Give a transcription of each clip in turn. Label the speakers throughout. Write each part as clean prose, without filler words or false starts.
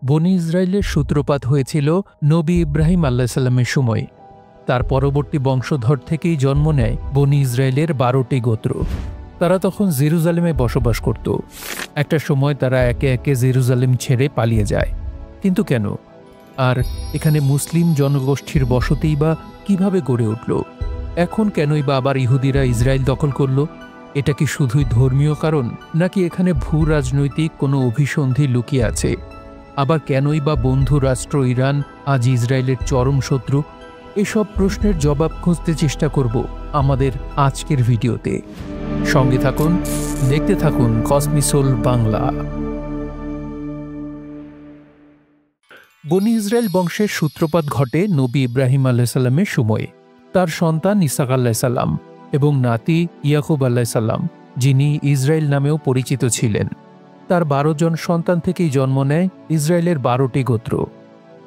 Speaker 1: বনি ইসরায়েলের সূত্রপাত হয়েছিল নবী ইব্রাহিম আলাইহিস সালামের সময়। তার পরবর্তী বংশধর থেকেই জন্ম নেয় বনি ইসরায়েলের 12টি গোত্র। তারা তখন জেরুজালেমে বসবাস করত। একটা সময় তারা একে একে জেরুজালেম ছেড়ে পালিয়ে যায়। কিন্তু কেন? আর এখানে মুসলিম জনগোষ্ঠীর বসতিই বা কিভাবে গড়ে উঠল? এখন কেনই বা আবার ইহুদিরা ইসরায়েল দখল করল? এটা কি শুধুই ধর্মীয় কারণ, নাকি এখানে ভূ রাজনৈতিক কোনো অভিসন্ধি লুকিয়ে আছে? আবার কেনই বা বন্ধু রাষ্ট্র ইরান আজ ইসরায়েলের চরম শত্রু? এসব প্রশ্নের জবাব খুঁজতে চেষ্টা করব আমাদের আজকের ভিডিওতে। সঙ্গে থাকুন, দেখতে থাকুন কসমিসোল বাংলা। বনি ইসরায়েল বংশের সূত্রপাত ঘটে নবী ইব্রাহিম আলাইহিস সালামের সময়ে। তার সন্তান ইসহাক আলাইহিস সালাম এবং নাতি ইয়াকুব আলাইহিস সালাম, যিনি ইসরায়েল নামেও পরিচিত ছিলেন। তার 12 জন সন্তান থেকেই জন্ম নেয় ইসরায়েলের 12টি গোত্র,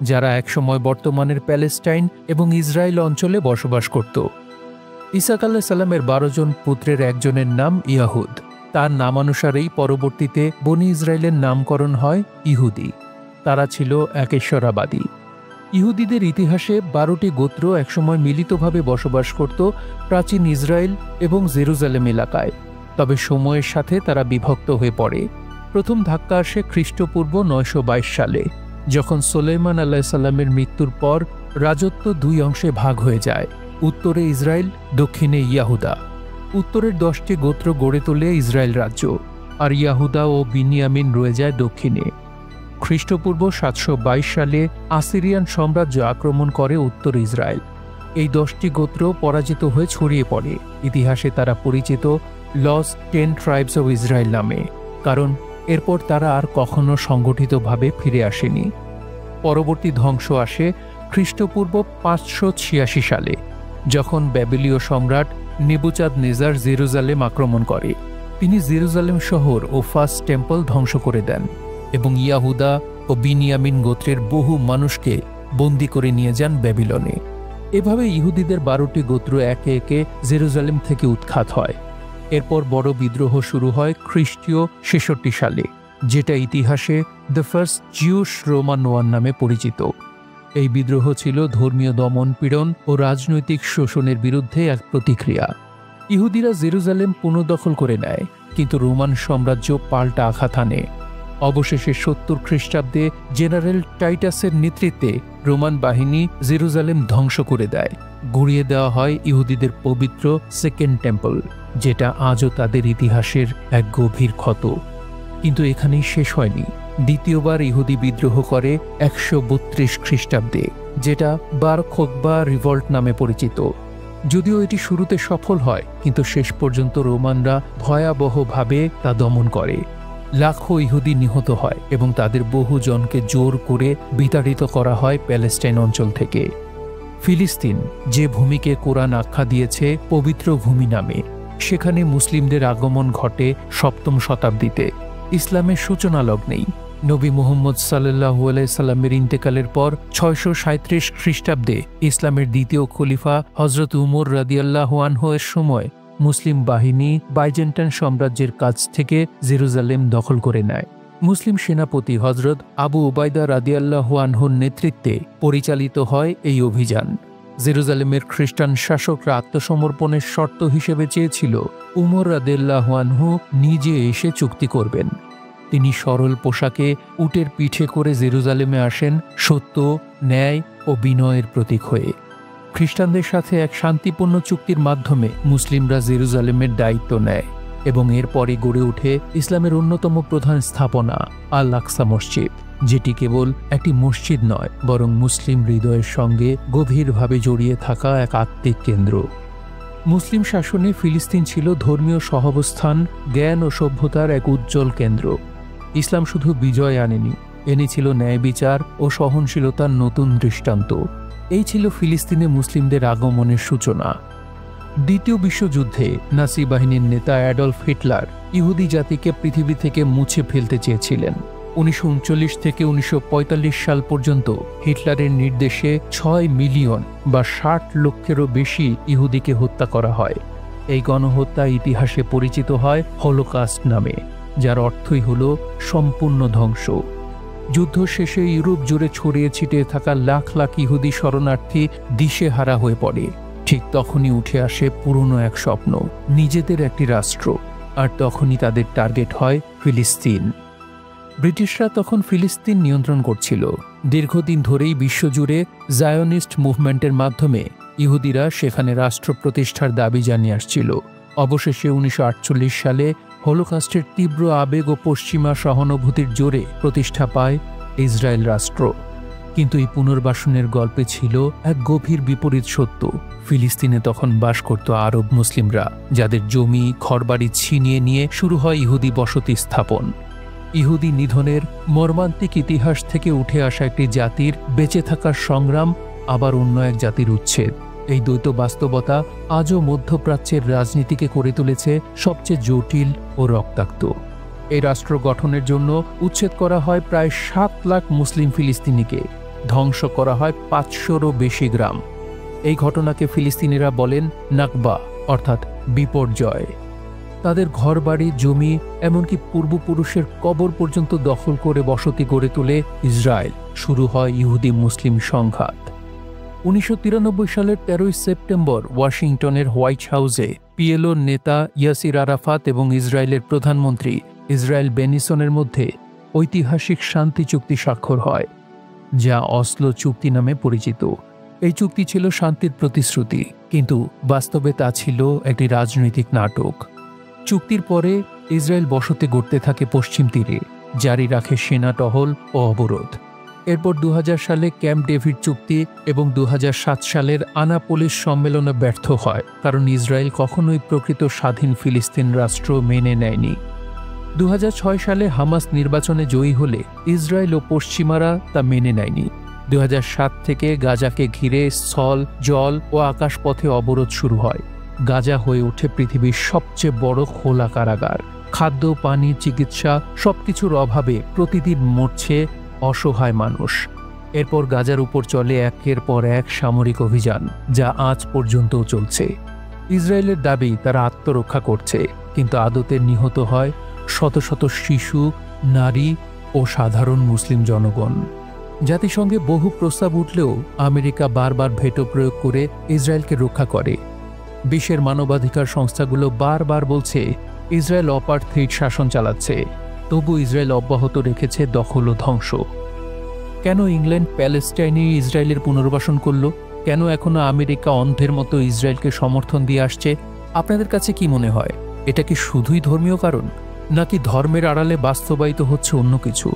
Speaker 1: যারা একসময় বর্তমানের প্যালেস্টাইন এবং ইসরায়েল অঞ্চলে বসবাস করত। ইসহাক আলাইহিস সালামের 12 জন পুত্রের একজনের নাম ইয়াহুদ। তার নামানুসারেই পরবর্তীতে বনি ইসরায়েলের নামকরণ হয় ইহুদি। তারা ছিল একেশ্বরাবাদী। ইহুদিদের ইতিহাসে 12টি গোত্র একসময় মিলিতভাবে বসবাস করত প্রাচীন ইসরায়েল এবং জেরুজালেম এলাকায়। তবে সময়ের সাথে তারা বিভক্ত হয়ে পড়ে। প্রথম ধাক্কা আসে খ্রিস্টপূর্ব 922 সালে, যখন সুলাইমান আলাইহিস সালামের মৃত্যুর পর রাজত্ব 2 অংশে ভাগ হয়ে যায়। উত্তরে ইসরায়েল, দক্ষিণে ইয়াহুদা। উত্তরের 10টি গোত্র গড়ে তোলে ইসরায়েল রাজ্য, আর ইয়াহুদা ও বিনিয়ামিন রয়ে যায় দক্ষিণে। খ্রিস্টপূর্ব 722 সালে আসিরিয়ান সাম্রাজ্য আক্রমণ করে উত্তর ইসরায়েল। এই 10টি গোত্র পরাজিত হয়ে ছড়িয়ে পড়ে। ইতিহাসে তারা পরিচিত লস্ট 10 ট্রাইবস অব ইসরায়েল নামে, কারণ এরপর তারা আর কখনো সংগঠিতভাবে ফিরে আসেনি। পরবর্তী ধ্বংস আসে খ্রিস্টপূর্ব 586 সালে, যখন ব্যাবিলীয় সম্রাট নেবুচাদনেজার জেরুজালেম আক্রমণ করে। তিনি জেরুজালেম শহর ও ফার্স্ট টেম্পল ধ্বংস করে দেন এবং ইয়াহুদা ও বিনিয়ামিন গোত্রের বহু মানুষকে বন্দী করে নিয়ে যান ব্যাবিলনে। এভাবে ইহুদিদের 12টি গোত্র একে একে জেরুজালেম থেকে উৎখাত হয়। এরপর বড় বিদ্রোহ শুরু হয় খ্রিস্টীয় 66 সালে, যেটা ইতিহাসে the first Jewish Roman war নামে পরিচিত। এই বিদ্রোহ ছিল ধর্মীয় দমন পীড়ন ও রাজনৈতিক শোষণের বিরুদ্ধে এক প্রতিক্রিয়া। ইহুদিরা জেরুজালেম পুনর্দখল করে নেয়, কিন্তু রোমান সাম্রাজ্য পাল্টা আঘাত আনে। অবশেষে 70 খ্রিস্টাব্দে জেনারেল টাইটাসের নেতৃত্বে রোমান বাহিনী জেরুজালেম ধ্বংস করে দেয়। গুঁড়িয়ে দেওয়া হয় ইহুদিদের পবিত্র সেকেন্ড টেম্পল, যেটা আজও তাদের ইতিহাসের এক গভীর ক্ষত। কিন্তু এখানেই শেষ হয়নি। দ্বিতীয়বার ইহুদি বিদ্রোহ করে 132 খ্রিস্টাব্দে, যেটা বার খোকবা রিভল্ট নামে পরিচিত। যদিও এটি শুরুতে সফল হয়, কিন্তু শেষ পর্যন্ত রোমানরা ভয়াবহভাবে তা দমন করে। লাখো ইহুদি নিহত হয় এবং তাদের বহু জনকে জোর করে বিতাড়িত করা হয় প্যালেস্টাইন অঞ্চল থেকে। ফিলিস্তিন, যে ভূমিকে কোরআন আখ্যা দিয়েছে পবিত্র ভূমি নামে, সেখানে মুসলিমদের আগমন ঘটে 7ম শতাব্দীতে, ইসলামের সূচনা লগ্নেই। নবী মুহাম্মদ সাল্লাল্লাহু আলাইহি সাল্লামের ইন্তেকালের পর 637 খ্রিস্টাব্দে ইসলামের দ্বিতীয় খলিফা হযরত উমর রাদিয়াল্লাহু আনহু এর সময় মুসলিম বাহিনী বাইজেন্টাইন সাম্রাজ্যের কাছ থেকে জেরুজালেম দখল করে নেয়। মুসলিম সেনাপতি হযরত আবু উবাইদা রাদিয়াল্লাহু আনহুর নেতৃত্বে পরিচালিত হয় এই অভিযান। জেরুজালেমের খ্রিস্টান শাসকরা আত্মসমর্পণের শর্ত হিসেবে চেয়েছিল উমর রাদিয়াল্লাহু আনহু নিজে এসে চুক্তি করবেন। তিনি সরল পোশাকে উটের পিঠে করে জেরুজালেমে আসেন, সত্য, ন্যায় ও বিনয়ের প্রতীক হয়ে। খ্রিস্টানদের সাথে এক শান্তিপূর্ণ চুক্তির মাধ্যমে মুসলিমরা জেরুজালেমের দায়িত্ব নেয় এবং এরপরে গড়ে ওঠে ইসলামের অন্যতম প্রধান স্থাপনা আল আকসা মসজিদ, যেটি কেবল একটি মসজিদ নয়, বরং মুসলিম হৃদয়ের সঙ্গে গভীরভাবে জড়িয়ে থাকা এক আত্মিক কেন্দ্র। মুসলিম শাসনে ফিলিস্তিন ছিল ধর্মীয় সহাবস্থান, জ্ঞান ও সভ্যতার এক উজ্জ্বল কেন্দ্র। ইসলাম শুধু বিজয় আনেনি, এনেছিল ন্যায় বিচার ও সহনশীলতার নতুন দৃষ্টান্ত। এই ছিল ফিলিস্তিনে মুসলিমদের আগমনের সূচনা। দ্বিতীয় বিশ্বযুদ্ধে নাসি বাহিনীর নেতা অ্যাডলফ হিটলার ইহুদি জাতিকে পৃথিবী থেকে মুছে ফেলতে চেয়েছিলেন। 1939 থেকে 1945 সাল পর্যন্ত হিটলারের নির্দেশে 6 মিলিয়ন বা 60 লক্ষেরও বেশি ইহুদিকে হত্যা করা হয়। এই গণহত্যা ইতিহাসে পরিচিত হয় হলোকাস্ট নামে, যার অর্থই হল সম্পূর্ণ ধ্বংস। যুদ্ধ শেষে ইউরোপ জুড়ে ছড়িয়ে ছিটিয়ে থাকা লাখ লাখ ইহুদি শরণার্থী দিশেহারা হয়ে পড়ে। ঠিক তখনই উঠে আসে পুরনো এক স্বপ্ন, নিজেদের একটি রাষ্ট্র। আর তখনই তাদের টার্গেট হয় ফিলিস্তিন। ব্রিটিশরা তখন ফিলিস্তিন নিয়ন্ত্রণ করছিল। দীর্ঘদিন ধরেই বিশ্বজুড়ে জায়নিস্ট মুভমেন্টের মাধ্যমে ইহুদিরা সেখানে রাষ্ট্র প্রতিষ্ঠার দাবি জানিয়ে আসছিল। অবশেষে 1948 সালে হলোকস্টের তীব্র আবেগ ও পশ্চিমা সহানুভূতির জোরে প্রতিষ্ঠা পায় ইসরায়েল রাষ্ট্র। কিন্তু এই পুনর্বাসনের গল্পে ছিল এক গভীর বিপরীত সত্য। ফিলিস্তিনে তখন বাস করত আরব মুসলিমরা, যাদের জমি ঘরবাড়ি ছিনিয়ে নিয়ে শুরু হয় ইহুদি বসতি স্থাপন। ইহুদি নিধনের মর্মান্তিক ইতিহাস থেকে উঠে আসা একটি জাতির বেঁচে থাকার সংগ্রাম, আবার অন্য এক জাতির উচ্ছেদ। এই দ্বৈত বাস্তবতা আজও মধ্যপ্রাচ্যের রাজনীতিকে করে তুলেছে সবচেয়ে জটিল ও রক্তাক্ত। এই রাষ্ট্র গঠনের জন্য উচ্ছেদ করা হয় প্রায় 7 লাখ মুসলিম ফিলিস্তিনিকে, ধ্বংস করা হয় 500রও বেশি গ্রাম। এই ঘটনাকে ফিলিস্তিনিরা বলেন নাকবা, অর্থাৎ বিপর্যয়। তাদের ঘরবাড়ি, জমি, এমনকি পূর্বপুরুষের কবর পর্যন্ত দখল করে বসতি গড়ে তোলে ইসরায়েল। শুরু হয় ইহুদি মুসলিম সংঘাত। 1993 সালের 13 সেপ্টেম্বর ওয়াশিংটনের হোয়াইট হাউসে পিএলওর নেতা ইয়াসির আরাফাত এবং ইসরায়েলের প্রধানমন্ত্রী ইসরায়েল বেনিসনের মধ্যে ঐতিহাসিক শান্তি চুক্তি স্বাক্ষর হয়, যা অসলো চুক্তি নামে পরিচিত। এই চুক্তি ছিল শান্তির প্রতিশ্রুতি, কিন্তু বাস্তবে তা ছিল একটি রাজনৈতিক নাটক। চুক্তির পরে ইসরায়েল বসতি গড়তে থাকে পশ্চিম তীরে, জারি রাখে সেনা টহল ও অবরোধ। এরপর 2000 সালে ক্যাম্প ডেভিড চুক্তি এবং 2007 সালের আনাপোলিস সম্মেলনে ব্যর্থ হয়, কারণ ইসরায়েল কখনোই প্রকৃত স্বাধীন ফিলিস্তিন রাষ্ট্র মেনে নেয়নি। 2006 সালে হামাস নির্বাচনে জয়ী হলে ইসরায়েল ও পশ্চিমারা তা মেনে নেয়নি। 2007 থেকে গাজাকে ঘিরে স্থল, জল ও আকাশপথে অবরোধ শুরু হয়। গাজা হয়ে ওঠে পৃথিবীর সবচেয়ে বড় খোলা কারাগার। খাদ্য, পানি, চিকিৎসা সবকিছুর অভাবে প্রতিদিন মরছে অসহায় মানুষ। এরপর গাজার উপর চলে একের পর এক সামরিক অভিযান, যা আজ পর্যন্তও চলছে। ইসরায়েলের দাবি তারা আত্মরক্ষা করছে, কিন্তু আদতে নিহত হয় শত শত শিশু, নারী ও সাধারণ মুসলিম জনগণ। জাতিসংঘে বহু প্রস্তাব উঠলেও আমেরিকা বারবার ভেটো প্রয়োগ করে ইসরায়েলকে রক্ষা করে। বিশ্বের মানবাধিকার সংস্থাগুলো বারবার বলছে ইসরায়েল অপার্থাইড শাসন চালাচ্ছে, তবু ইসরায়েল অব্যাহত রেখেছে দখল ও ধ্বংস। কেন ইংল্যান্ড প্যালেস্টাইনে ইসরায়েলের পুনর্বাসন করল? কেন এখনো আমেরিকা অন্ধের মতো ইসরায়েলকে সমর্থন দিয়ে আসছে? আপনাদের কাছে কি মনে হয়, এটা কি শুধুই ধর্মীয় কারণ, নাকি ধর্মের আড়ালে বাস্তবায়িত হচ্ছে অন্য কিছু?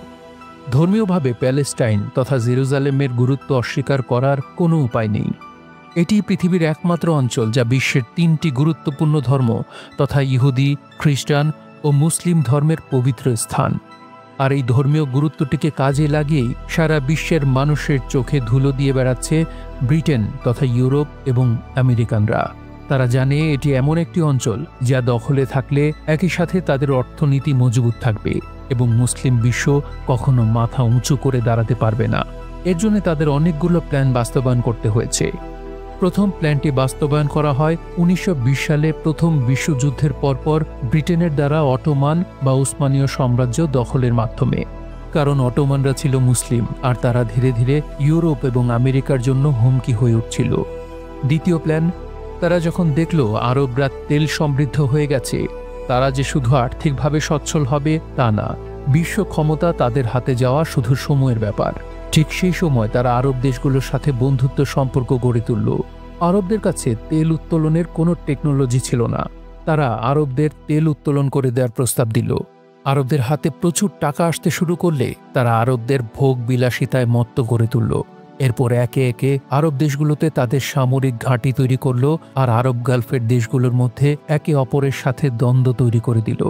Speaker 1: ধর্মীয়ভাবে প্যালেস্টাইন তথা জেরুজালেমের গুরুত্ব অস্বীকার করার কোনো উপায় নেই। এটি পৃথিবীর একমাত্র অঞ্চল যা বিশ্বের 3টি গুরুত্বপূর্ণ ধর্ম তথা ইহুদি, খ্রিস্টান ও মুসলিম ধর্মের পবিত্র স্থান। আর এই ধর্মীয় গুরুত্বটিকে কাজে লাগিয়েই সারা বিশ্বের মানুষের চোখে ধুলো দিয়ে বেড়াচ্ছে ব্রিটেন তথা ইউরোপ এবং আমেরিকানরা। তারা জানে এটি এমন একটি অঞ্চল যা দখলে থাকলে একই সাথে তাদের অর্থনীতি মজবুত থাকবে এবং মুসলিম বিশ্ব কখনো মাথা উঁচু করে দাঁড়াতে পারবে না। এর জন্য তাদের অনেকগুলো প্ল্যান বাস্তবায়ন করতে হয়েছে। প্রথম প্ল্যানটি বাস্তবায়ন করা হয় 1920 সালে প্রথম বিশ্বযুদ্ধের পরপর ব্রিটেনের দ্বারা অটোমান বা উসমানীয় সাম্রাজ্য দখলের মাধ্যমে। কারণ অটোমানরা ছিল মুসলিম, আর তারা ধীরে ধীরে ইউরোপ এবং আমেরিকার জন্য হুমকি হয়ে উঠছিল। দ্বিতীয় প্ল্যান, তারা যখন দেখল আরবরা তেল সমৃদ্ধ হয়ে গেছে, তারা যে শুধু আর্থিকভাবে সচ্ছল হবে তা না, বিশ্ব ক্ষমতা তাদের হাতে যাওয়া শুধু সময়ের ব্যাপার। ঠিক সেই সময় তারা আরব দেশগুলোর সাথে বন্ধুত্ব সম্পর্ক গড়ে তুলল। আরবদের কাছে তেল উত্তোলনের কোনো টেকনোলজি ছিল না। তারা আরবদের তেল উত্তোলন করে দেওয়ার প্রস্তাব দিল। আরবদের হাতে প্রচুর টাকা আসতে শুরু করলে তারা আরবদের ভোগ বিলাসিতায় মত্ত করে তুলল। এরপর একে একে আরব দেশগুলোতে তাদের সামরিক ঘাঁটি তৈরি করল, আর আরব গালফের দেশগুলোর মধ্যে একে অপরের সাথে দ্বন্দ্ব তৈরি করে দিল।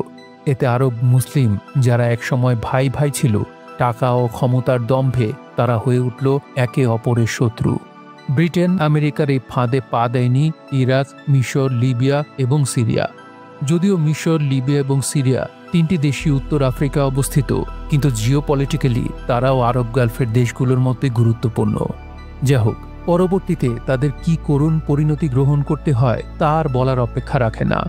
Speaker 1: এতে আরব মুসলিম, যারা একসময় ভাই ভাই ছিল, টাকা ও ক্ষমতার দম্ভে তারা হয়ে উঠল একে অপরের শত্রু। ব্রিটেন আমেরিকার এই ফাঁদে পা দেয়নি ইরাক, মিশর, লিবিয়া এবং সিরিয়া। যদিও মিশর, লিবিয়া এবং সিরিয়া 3টি দেশই উত্তর আফ্রিকা অবস্থিত, কিন্তু জিওপলিটিক্যালি তারাও আরব গালফের দেশগুলোর মধ্যে গুরুত্বপূর্ণ। যাই হোক, পরবর্তীতে তাদের কি করুণ পরিণতি গ্রহণ করতে হয় তার বলার অপেক্ষা রাখে না।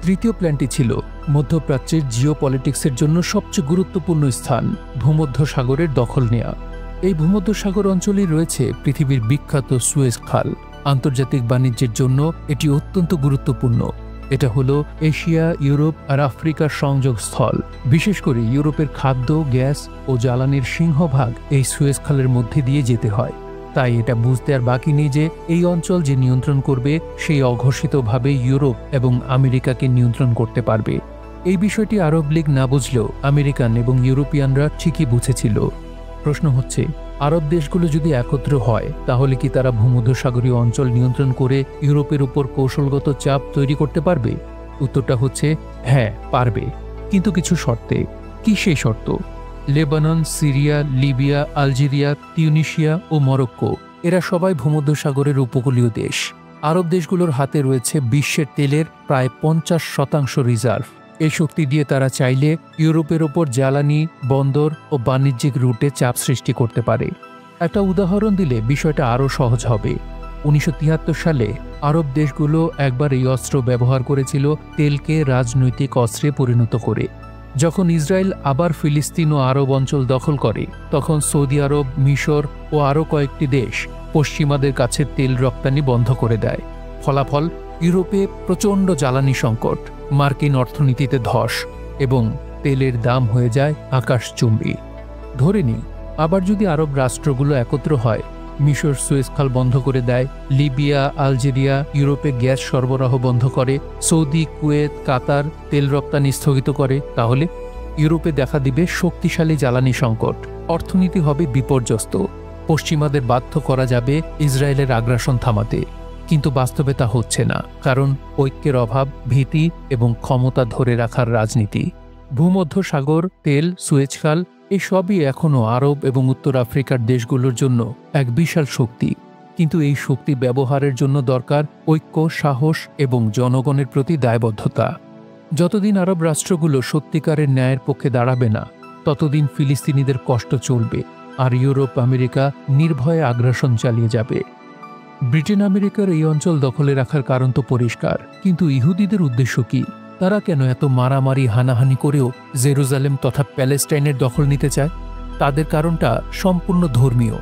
Speaker 1: তৃতীয় প্ল্যানটি ছিল মধ্যপ্রাচ্যের জিওপলিটিক্সের জন্য সবচেয়ে গুরুত্বপূর্ণ স্থান ভূমধ্যসাগরের দখল নেয়া। এই ভূমধ্যসাগর অঞ্চলেই রয়েছে পৃথিবীর বিখ্যাত সুয়েজ খাল। আন্তর্জাতিক বাণিজ্যের জন্য এটি অত্যন্ত গুরুত্বপূর্ণ। এটা হলো এশিয়া, ইউরোপ আর আফ্রিকার সংযোগস্থল। বিশেষ করে ইউরোপের খাদ্য, গ্যাস ও জ্বালানির সিংহভাগ এই সুয়েজ খালের মধ্যে দিয়ে যেতে হয়। তাই এটা বুঝতে আর বাকি নেই যে এই অঞ্চল যে নিয়ন্ত্রণ করবে সেই অঘোষিতভাবে ইউরোপ এবং আমেরিকাকে নিয়ন্ত্রণ করতে পারবে। এই বিষয়টি আরব লীগ না বুঝলেও আমেরিকান এবং ইউরোপিয়ানরা ঠিকই বুঝেছিল। প্রশ্ন হচ্ছে, আরব দেশগুলো যদি একত্র হয় তাহলে কি তারা ভূমধ্যসাগরীয় অঞ্চল নিয়ন্ত্রণ করে ইউরোপের উপর কৌশলগত চাপ তৈরি করতে পারবে? উত্তরটা হচ্ছে হ্যাঁ, পারবে, কিন্তু কিছু শর্তে। কি সেই শর্ত? Lebanon, Syria, Libya, Algeria, Tunisia ও মরক্কো এরা সবাই ভূমধ্যসাগরের উপকূলীয় দেশ। আরব দেশগুলোর হাতে রয়েছে বিশ্বের তেলের প্রায় 50% রিজার্ভ। এই শক্তি দিয়ে তারা চাইলে ইউরোপের ওপর জ্বালানি, বন্দর ও বাণিজ্যিক রুটে চাপ সৃষ্টি করতে পারে। একটা উদাহরণ দিলে বিষয়টা আরও সহজ হবে। 1973 সালে আরব দেশগুলো একবার এই অস্ত্র ব্যবহার করেছিল তেলকে রাজনৈতিক অস্ত্রে পরিণত করে। যখন ইসরায়েল আবার ফিলিস্তিন ও আরব অঞ্চল দখল করে, তখন সৌদি আরব, মিশর ও আরও কয়েকটি দেশ পশ্চিমাদের কাছে তেল রপ্তানি বন্ধ করে দেয়। ফলাফল, ইউরোপে প্রচণ্ড জ্বালানি সংকট, মার্কিন অর্থনীতিতে ধস এবং তেলের দাম হয়ে যায় আকাশচুম্বী। ধরে নিই, আবার যদি আরব রাষ্ট্রগুলো একত্র হয়, মিশর সুয়েজ খাল বন্ধ করে দেয়, লিবিয়া, আলজেরিয়া ইউরোপে গ্যাস সরবরাহ বন্ধ করে, সৌদি, কুয়েত, কাতার তেল রপ্তানি স্থগিত করে, তাহলে ইউরোপে দেখা দিবে শক্তিশালী জ্বালানি সংকট, অর্থনীতি হবে বিপর্যস্ত। পশ্চিমাদের বাধ্য করা যাবে ইসরায়েলের আগ্রাসন থামাতে। কিন্তু বাস্তবে তা হচ্ছে না, কারণ ঐক্যের অভাব, ভীতি এবং ক্ষমতা ধরে রাখার রাজনীতি। ভূমধ্যসাগর, তেল, সুয়েজ খাল এসবই এখনও আরব এবং উত্তর আফ্রিকার দেশগুলোর জন্য এক বিশাল শক্তি। কিন্তু এই শক্তি ব্যবহারের জন্য দরকার ঐক্য, সাহস এবং জনগণের প্রতি দায়বদ্ধতা। যতদিন আরব রাষ্ট্রগুলো সত্যিকারের ন্যায়ের পক্ষে দাঁড়াবে না, ততদিন ফিলিস্তিনিদের কষ্ট চলবে আর ইউরোপ, আমেরিকা নির্ভয়ে আগ্রাসন চালিয়ে যাবে। ব্রিটেন আমেরিকার এই অঞ্চল দখলে রাখার কারণ তো পরিষ্কার, কিন্তু ইহুদিদের উদ্দেশ্য কি? তারা কেন এত মারামারি, হানাহানি করেও জেরুজালেম তথা প্যালেস্টাইনের দখল নিতে চায়? তাদের কারণটা সম্পূর্ণ ধর্মীয়।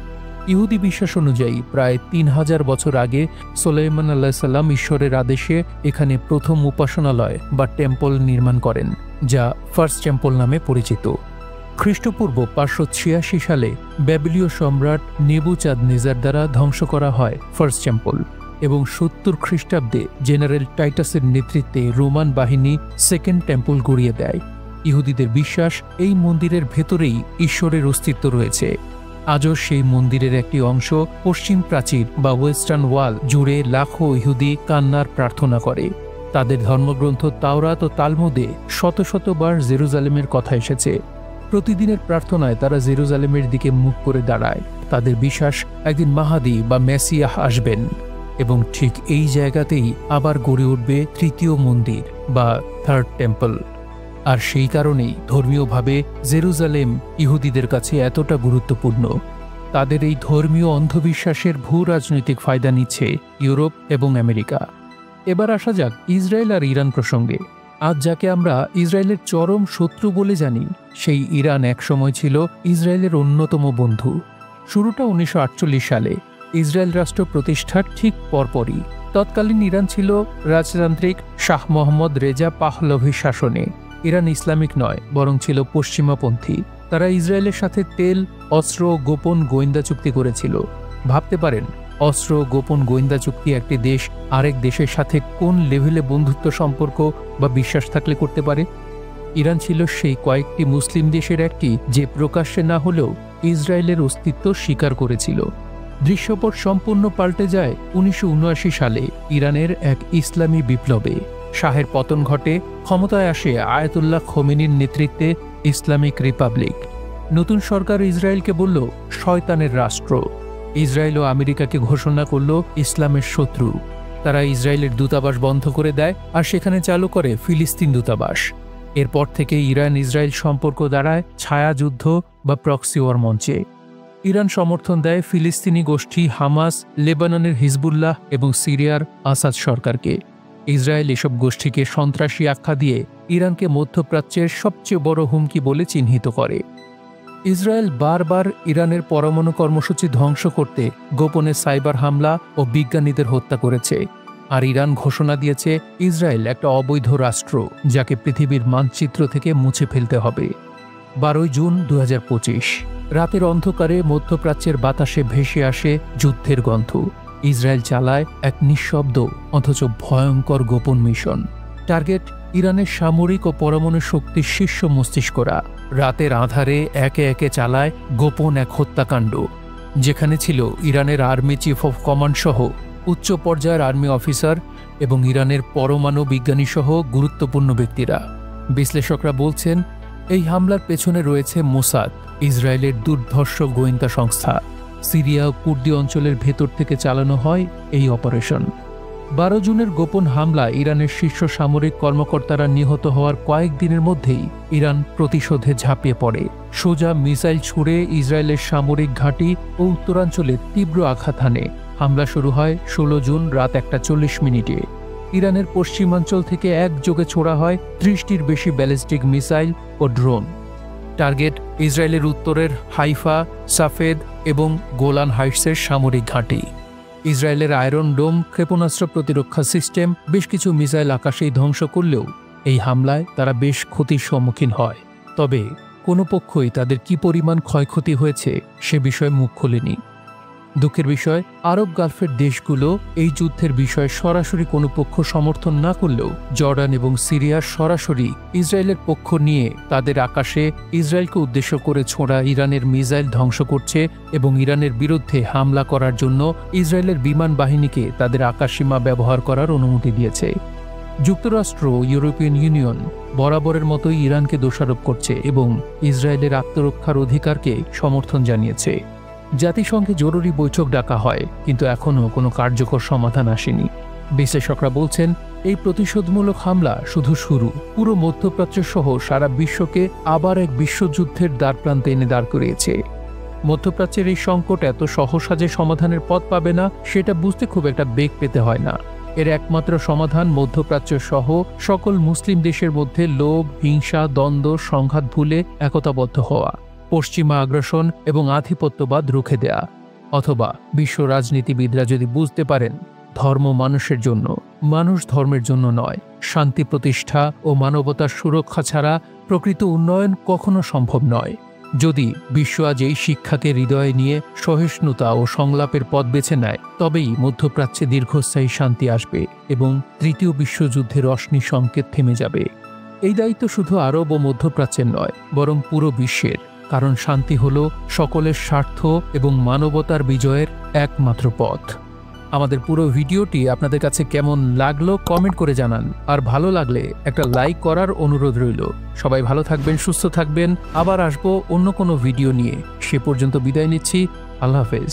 Speaker 1: ইহুদি বিশ্বাস অনুযায়ী প্রায় 3000 বছর আগে সুলাইমান আলাইহিসসালাম ঈশ্বরের আদেশে এখানে প্রথম উপাসনালয় বা টেম্পল নির্মাণ করেন, যা ফার্স্ট টেম্পল নামে পরিচিত। খ্রিস্টপূর্ব 586 সালে ব্যাবিলীয় সম্রাট নেবুচাঁদনেজার দ্বারা ধ্বংস করা হয় ফার্স্ট টেম্পল এবং 70 খ্রিস্টাব্দে জেনারেল টাইটাসের নেতৃত্বে রোমান বাহিনী সেকেন্ড টেম্পল গড়িয়ে দেয়। ইহুদিদের বিশ্বাস, এই মন্দিরের ভেতরেই ঈশ্বরের অস্তিত্ব রয়েছে। আজও সেই মন্দিরের একটি অংশ পশ্চিম প্রাচীর বা ওয়েস্টার্ন ওয়াল জুড়ে লাখো ইহুদি কান্নার প্রার্থনা করে। তাদের ধর্মগ্রন্থ তাওরাত ও তালমুদে শত শতবার জেরুজালেমের কথা এসেছে। প্রতিদিনের প্রার্থনায় তারা জেরুজালেমের দিকে মুখ করে দাঁড়ায়। তাদের বিশ্বাস, একদিন মাহাদি বা মেসিয়াহ আসবেন এবং ঠিক এই জায়গাতেই আবার গড়ে উঠবে তৃতীয় মন্দির বা থার্ড টেম্পল। আর সেই কারণেই ধর্মীয়ভাবে জেরুজালেম ইহুদিদের কাছে এতটা গুরুত্বপূর্ণ। তাদের এই ধর্মীয় অন্ধবিশ্বাসের ভূ রাজনৈতিক ফায়দা নিচ্ছে ইউরোপ এবং আমেরিকা। এবার আসা যাক ইসরায়েল আর ইরান প্রসঙ্গে। আজ যাকে আমরা ইসরায়েলের চরম শত্রু বলে জানি, সেই ইরান একসময় ছিল ইসরায়েলের অন্যতম বন্ধু। শুরুটা 1948 সালে ইসরায়েল রাষ্ট্র প্রতিষ্ঠার ঠিক পরপরই। তৎকালীন ইরান ছিল রাজতান্ত্রিক শাহ মোহাম্মদ রেজা পাহলভির শাসনে। ইরান ইসলামিক নয়, বরং ছিল পশ্চিমাপন্থী। তারা ইসরায়েলের সাথে তেল, অস্ত্র, গোপন গোয়েন্দা চুক্তি করেছিল। ভাবতে পারেন, অস্ত্র, গোপন গোয়েন্দা চুক্তি একটি দেশ আরেক দেশের সাথে কোন লেভেলে বন্ধুত্ব সম্পর্ক বা বিশ্বাস থাকলে করতে পারে? ইরান ছিল সেই কয়েকটি মুসলিম দেশের একটি যে প্রকাশ্যে না হলেও ইসরায়েলের অস্তিত্ব স্বীকার করেছিল। দৃশ্যপট সম্পূর্ণ পাল্টে যায় 1979 সালে ইরানের এক ইসলামী বিপ্লবে। শাহের পতন ঘটে, ক্ষমতায় আসে আয়াতুল্লাহ খোমেনির নেতৃত্বে ইসলামিক রিপাবলিক। নতুন সরকার ইসরায়েলকে বলল শয়তানের রাষ্ট্র। ইসরায়েল ও আমেরিকাকে ঘোষণা করল ইসলামের শত্রু। তারা ইসরায়েলের দূতাবাস বন্ধ করে দেয় আর সেখানে চালু করে ফিলিস্তিন দূতাবাস। এরপর থেকে ইরান ইসরায়েল সম্পর্ক দাঁড়ায় ছায়াযুদ্ধ বা প্রক্সি ওয়ার মঞ্চে। ইরান সমর্থন দেয় ফিলিস্তিনি গোষ্ঠী হামাস, লেবাননের হিজবুল্লাহ এবং সিরিয়ার আসাদ সরকারকে। ইসরায়েল এসব গোষ্ঠীকে সন্ত্রাসী আখ্যা দিয়ে ইরানকে মধ্যপ্রাচ্যের সবচেয়ে বড় হুমকি বলে চিহ্নিত করে। ইসরায়েল বারবার ইরানের পরমাণু কর্মসূচি ধ্বংস করতে গোপনে সাইবার হামলা ও বিজ্ঞানীদের হত্যা করেছে। আর ইরান ঘোষণা দিয়েছে ইসরায়েল একটা অবৈধ রাষ্ট্র, যাকে পৃথিবীর মানচিত্র থেকে মুছে ফেলতে হবে। 12 জুন 2025 রাতের অন্ধকারে মধ্যপ্রাচ্যের বাতাসে ভেসে আসে যুদ্ধের গন্ধ। ইসরায়েল চালায় এক নিঃশব্দ অথচ ভয়ঙ্কর গোপন মিশন। টার্গেট ইরানের সামরিক ও পরমাণু শক্তির শীর্ষ মস্তিষ্করা। রাতের আঁধারে একে একে চালায় গোপন এক হত্যাকাণ্ড, যেখানে ছিল ইরানের আর্মি চিফ অফ কমান্ড সহ উচ্চ পর্যায়ের আর্মি অফিসার এবং ইরানের পরমাণু বিজ্ঞানী সহ গুরুত্বপূর্ণ ব্যক্তিরা। বিশ্লেষকরা বলছেন এই হামলার পেছনে রয়েছে মোসাদ, ইসরায়েলের দুর্ধর্ষ গোয়েন্দা সংস্থা। সিরিয়া ও কুর্দি অঞ্চলের ভেতর থেকে চালানো হয় এই অপারেশন। 12 জুনের গোপন হামলা ইরানের শীর্ষ সামরিক কর্মকর্তারা নিহত হওয়ার কয়েকদিনের মধ্যেই ইরান প্রতিশোধে ঝাঁপিয়ে পড়ে। সোজা মিসাইল ছুড়ে ইসরায়েলের সামরিক ঘাঁটি ও উত্তরাঞ্চলে তীব্র আঘাত হানে। হামলা শুরু হয় 16 জুন রাত 1:40 ইরানের পশ্চিমাঞ্চল থেকে একযোগে ছোড়া হয় 30টির বেশি ব্যালিস্টিক মিসাইল ও ড্রোন। টার্গেট ইসরায়েলের উত্তরের হাইফা, সাফেদ এবং গোলান হাইটসের সামরিক ঘাঁটি। ইসরায়েলের আয়রন ডোম ক্ষেপণাস্ত্র প্রতিরক্ষা সিস্টেম বেশ কিছু মিসাইল আকাশেই ধ্বংস করলেও এই হামলায় তারা বেশ ক্ষতির সম্মুখীন হয়। তবে কোনো পক্ষই তাদের কি পরিমাণ ক্ষয়ক্ষতি হয়েছে সে বিষয়ে মুখ খোলেনি। দুঃখের বিষয়, আরব গালফের দেশগুলো এই যুদ্ধের বিষয়ে সরাসরি কোনো পক্ষ সমর্থন না করলেও জর্ডান এবং সিরিয়া সরাসরি ইসরায়েলের পক্ষ নিয়ে তাদের আকাশে ইসরায়েলকে উদ্দেশ্য করে ছোড়া ইরানের মিসাইল ধ্বংস করছে এবং ইরানের বিরুদ্ধে হামলা করার জন্য ইসরায়েলের বিমান বাহিনীকে তাদের আকাশসীমা ব্যবহার করার অনুমতি দিয়েছে। যুক্তরাষ্ট্র ও ইউরোপিয়ান ইউনিয়ন বরাবরের মতোই ইরানকে দোষারোপ করছে এবং ইসরায়েলের আত্মরক্ষার অধিকারকে সমর্থন জানিয়েছে। জাতিসংঘে জরুরি বৈঠক ডাকা হয়, কিন্তু এখনও কোনো কার্যকর সমাধান আসেনি। বিশ্লেষকরা বলছেন এই প্রতিশোধমূলক হামলা শুধু শুরু। পুরো মধ্যপ্রাচ্য সহ সারা বিশ্বকে আবার এক বিশ্বযুদ্ধের দ্বারপ্রান্তে এনে দাঁড় করিয়েছে। মধ্যপ্রাচ্যের এই সংকট এত সহজে যে সমাধানের পথ পাবে না সেটা বুঝতে খুব একটা বেগ পেতে হয় না। এর একমাত্র সমাধান মধ্যপ্রাচ্য সহ সকল মুসলিম দেশের মধ্যে লোভ, হিংসা, দ্বন্দ্ব, সংঘাত ভুলে একতাবদ্ধ হওয়া, পশ্চিমা আগ্রাসন এবং আধিপত্যবাদ রুখে দেয়া। অথবা বিশ্ব রাজনীতিবিদরা যদি বুঝতে পারেন ধর্ম মানুষের জন্য, মানুষ ধর্মের জন্য নয়, শান্তি প্রতিষ্ঠা ও মানবতার সুরক্ষা ছাড়া প্রকৃত উন্নয়ন কখনো সম্ভব নয়। যদি বিশ্ব আজ এই শিক্ষাকে হৃদয়ে নিয়ে সহিষ্ণুতা ও সংলাপের পথ বেছে নেয়, তবেই মধ্যপ্রাচ্যে দীর্ঘস্থায়ী শান্তি আসবে এবং তৃতীয় বিশ্বযুদ্ধের রশ্মি সংকেত থেমে যাবে। এই দায়িত্ব শুধু আরব ও মধ্যপ্রাচ্যের নয়, বরং পুরো বিশ্বের। কারণ শান্তি হল সকলের স্বার্থ এবং মানবতার বিজয়ের একমাত্র পথ। আমাদের পুরো ভিডিওটি আপনাদের কাছে কেমন লাগলো কমেন্ট করে জানান, আর ভালো লাগলে একটা লাইক করার অনুরোধ রইল। সবাই ভালো থাকবেন, সুস্থ থাকবেন। আবার আসবো অন্য কোনো ভিডিও নিয়ে। সে পর্যন্ত বিদায় নিচ্ছি। আল্লাহ হাফেজ।